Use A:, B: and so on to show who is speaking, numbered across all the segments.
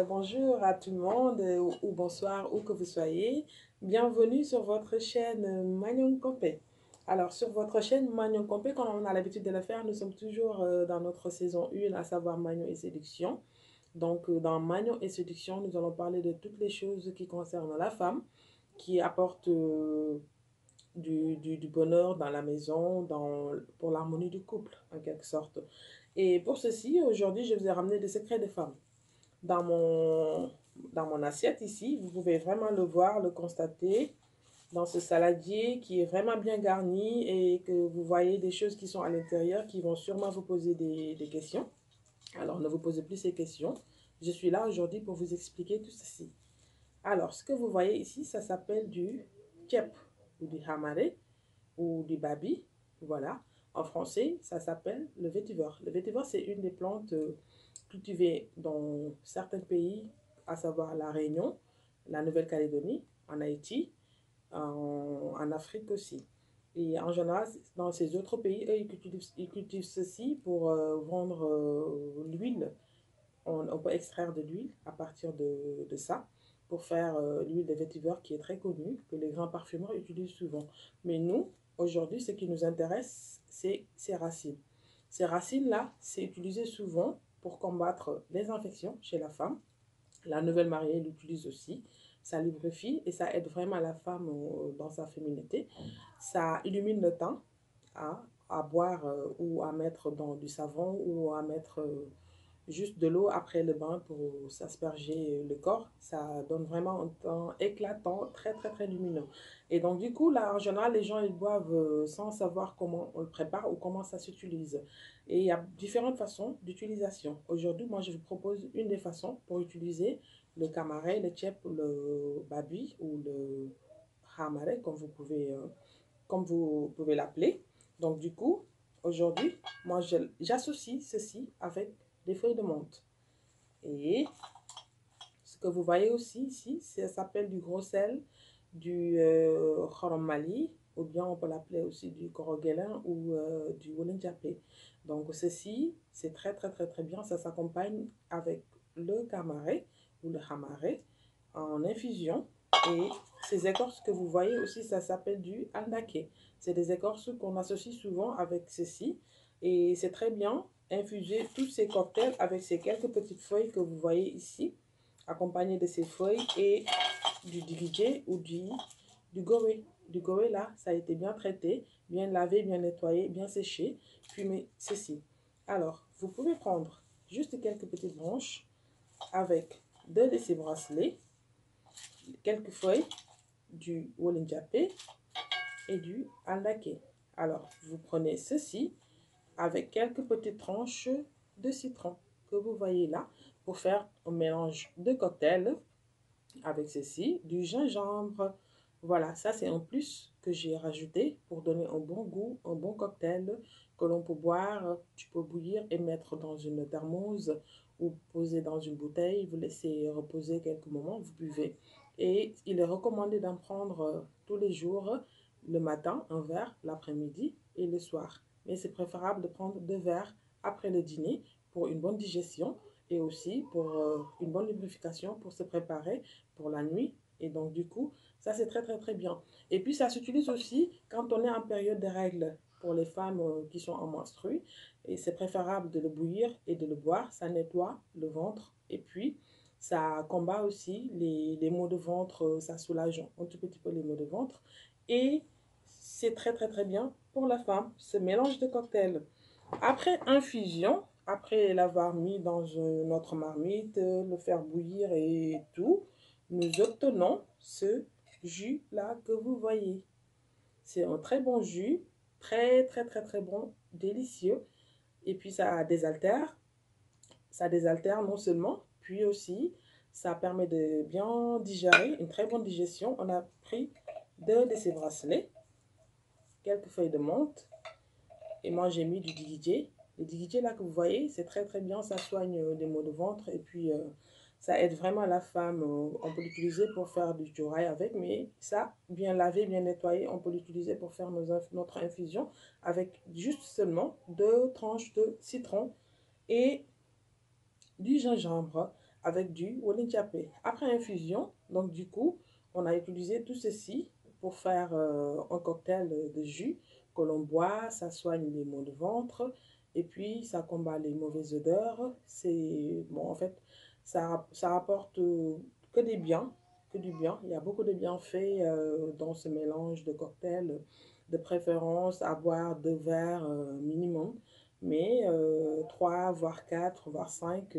A: Bonjour à tout le monde ou bonsoir où que vous soyez. Bienvenue sur votre chaîne Magnon Compé. Alors sur votre chaîne Magnon Compé, comme on a l'habitude de le faire, nous sommes toujours dans notre saison 1, à savoir Magnon et séduction. Donc dans Magnon et séduction, nous allons parler de toutes les choses qui concernent la femme, qui apportent du bonheur dans la maison, pour l'harmonie du couple en quelque sorte. Et pour ceci, aujourd'hui, je vous ai ramené des secrets de femmes dans dans mon assiette ici. Vous pouvez vraiment le voir, le constater dans ce saladier qui est vraiment bien garni et que vous voyez des choses qui sont à l'intérieur qui vont sûrement vous poser des questions. Alors, ne vous posez plus ces questions. Je suis là aujourd'hui pour vous expliquer tout ceci. Alors, ce que vous voyez ici, ça s'appelle du tchèp ou du hamaré ou du babi. Voilà. En français, ça s'appelle le vétiver. Le vétiver, c'est une des plantes cultivées dans certains pays, à savoir la Réunion, la Nouvelle-Calédonie, en Haïti, en Afrique aussi. Et en général, dans ces autres pays, eux, ils cultivent ceci pour vendre l'huile. On peut extraire de l'huile à partir de ça pour faire l'huile de vétiver qui est très connue, que les grands parfumeurs utilisent souvent. Mais nous, aujourd'hui, ce qui nous intéresse, c'est ces racines. Ces racines-là, c'est utilisé souvent pour combattre les infections chez la femme. La nouvelle mariée l'utilise aussi. Ça lubrifie et ça aide vraiment la femme dans sa féminité. Ça illumine le teint à boire ou à mettre dans du savon ou à mettre juste de l'eau après le bain pour s'asperger le corps. Ça donne vraiment un teint éclatant, très très très lumineux. Et donc du coup, là, en général, les gens, ils boivent sans savoir comment on le prépare ou comment ça s'utilise. Et il y a différentes façons d'utilisation. Aujourd'hui, moi, je vous propose une des façons pour utiliser le kamaray, le tchèp, le babi ou le hamare, comme vous pouvez l'appeler. Donc du coup, aujourd'hui, moi, j'associe ceci avec des feuilles de menthe. Et ce que vous voyez aussi ici, ça s'appelle du gros sel, du khorom mali, ou bien on peut l'appeler aussi du koroguelin ou du wolenjapé. Donc ceci, c'est très très très très bien. Ça s'accompagne avec le kamaray ou le hamaré en infusion. Et ces écorces que vous voyez aussi, ça s'appelle du andake. C'est des écorces qu'on associe souvent avec ceci. Et c'est très bien infuser tous ces cocktails avec ces quelques petites feuilles que vous voyez ici, accompagnées de ces feuilles et du diligé ou du goré. Du goré là, ça a été bien traité, bien lavé, bien nettoyé, bien séché. Puis mais ceci. Alors, vous pouvez prendre juste quelques petites branches avec deux de ces bracelets, quelques feuilles, du wolenjapé et du andake. Alors, vous prenez ceci avec quelques petites tranches de citron que vous voyez là pour faire un mélange de cocktail avec ceci, du gingembre. Voilà, ça c'est un plus que j'ai rajouté pour donner un bon goût, un bon cocktail que l'on peut boire. Tu peux bouillir et mettre dans une thermose ou poser dans une bouteille. Vous laissez reposer quelques moments, vous buvez. Et il est recommandé d'en prendre tous les jours, le matin, un verre, l'après-midi et le soir. Mais c'est préférable de prendre 2 verres après le dîner pour une bonne digestion et aussi pour une bonne lubrification pour se préparer pour la nuit. Et donc, du coup, ça, c'est très, très, très bien. Et puis, ça s'utilise aussi quand on est en période de règles pour les femmes qui sont en menstrues. Et c'est préférable de le bouillir et de le boire. Ça nettoie le ventre. Et puis, ça combat aussi les maux de ventre. Ça soulage un tout petit peu les maux de ventre. Et c'est très, très, très bien pour la femme, ce mélange de cocktails. Après infusion, après l'avoir mis dans notre marmite, le faire bouillir et tout, nous obtenons ce jus-là que vous voyez. C'est un très bon jus, très très très très bon, délicieux. Et puis ça désaltère non seulement, puis aussi ça permet de bien digérer, une très bonne digestion. On a pris 2 de ces bracelets, quelques feuilles de menthe, et moi j'ai mis du DDJ. Le DDJ là que vous voyez, c'est très très bien, ça soigne les maux de ventre et puis ça aide vraiment la femme. On peut l'utiliser pour faire du jorai avec, mais ça, bien lavé, bien nettoyé, on peut l'utiliser pour faire notre infusion avec juste seulement 2 tranches de citron et du gingembre avec du Wolintiapé. Après infusion, donc du coup, on a utilisé tout ceci pour faire un cocktail de jus que l'on boit, ça soigne les maux de ventre et puis ça combat les mauvaises odeurs. C'est bon, en fait, ça rapporte que des biens, que du bien. Il y a beaucoup de bienfaits dans ce mélange de cocktails, de préférence à boire 2 verres minimum, mais 3, voire 4, voire 5,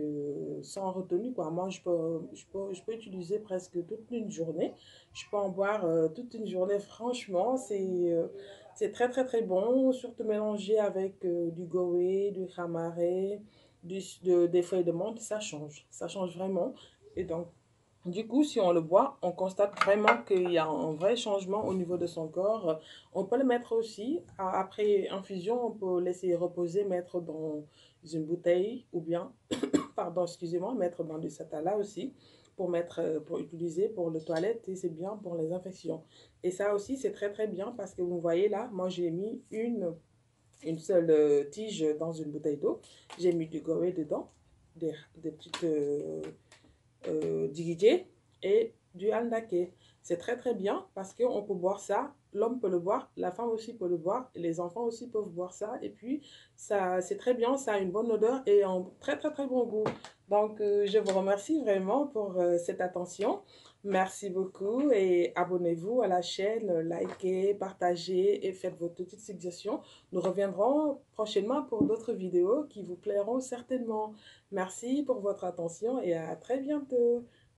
A: sans retenue, quoi. Moi, je peux utiliser presque toute une journée. Je peux en boire toute une journée, franchement, c'est très, très, très bon, surtout mélangé avec du goé, du hamaré, des feuilles de menthe, ça change vraiment. Et donc, du coup, si on le boit, on constate vraiment qu'il y a un vrai changement au niveau de son corps. On peut le mettre aussi, après infusion, on peut laisser reposer, mettre dans une bouteille ou bien, pardon, excusez-moi, mettre dans du satala aussi pour mettre, pour utiliser pour le toilette et c'est bien pour les infections. Et ça aussi, c'est très très bien parce que vous voyez là, moi j'ai mis une seule tige dans une bouteille d'eau. J'ai mis du goé dedans, des petites digidé et du andake. C'est très très bien parce qu'on peut boire ça, l'homme peut le boire, la femme aussi peut le boire, et les enfants aussi peuvent boire ça. Et puis, ça, c'est très bien, ça a une bonne odeur et un très très très bon goût. Donc, je vous remercie vraiment pour cette attention. Merci beaucoup et abonnez-vous à la chaîne, likez, partagez et faites vos petites suggestions. Nous reviendrons prochainement pour d'autres vidéos qui vous plairont certainement. Merci pour votre attention et à très bientôt.